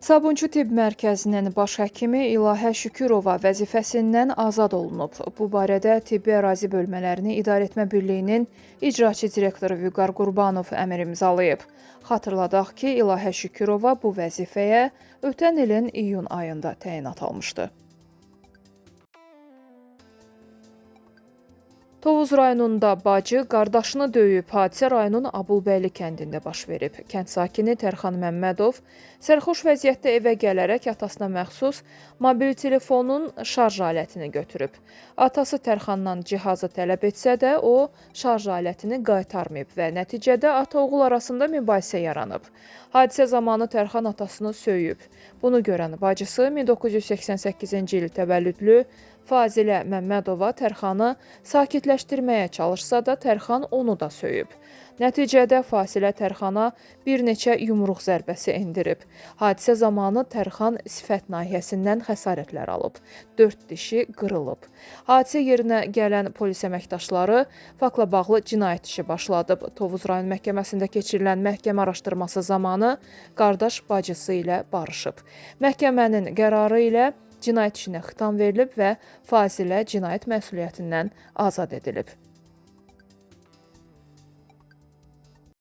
Sabunçu Tibb Mərkəzinin baş həkimi İlahə Şükürova vəzifəsindən azad olunub. Bu barədə Tibbi Ərazi Bölmələrini İdarəetmə Birliyinin icraçı direktoru Vüqar Qurbanov əmr imzalayıb. Xatırladaq ki, İlahə Şükürova bu vəzifəyə ötən ilin iyun ayında təyinat almışdı. Tovuz rayonunda bacı qardaşını döyüb. Hadisə rayonun Abulbəyli kəndində baş verib. Kənd sakini Tərxan Məmmədov sərxoş vəziyyətdə evə gələrək atasına məxsus mobil telefonun şarj alətini götürüb. Atası Tərxandan cihazı tələb etsə də o şarj alətini qaytarmayıb və nəticədə ata-oğul arasında mübahisə yaranıb. Hadisə zamanı Tərxan atasını söyüb. Bunu görən bacısı 1988-ci il təvəllüdlü Fazilə Məmmədova Tərxanı sakitləşdirməyə çalışsa da Tərxan onu da söyüb. Nəticədə Fasilə Tərxana bir neçə yumruq zərbəsi endirib. Hadisə zamanı Tərxan sifət nahiyəsindən xəsarətlər alıb. 4 dişi qırılıb. Hadisə yerinə gələn polis əməkdaşları faktla bağlı cinayət işi başladıb. Tovuz rayon məhkəməsində keçirilən məhkəmə araşdırması zamanı qardaş bacısı ilə barışıb. Məhkəmənin qərarı ilə cinayət işinə xitam verilib və Fazilə cinayət məsuliyyətindən azad edilib.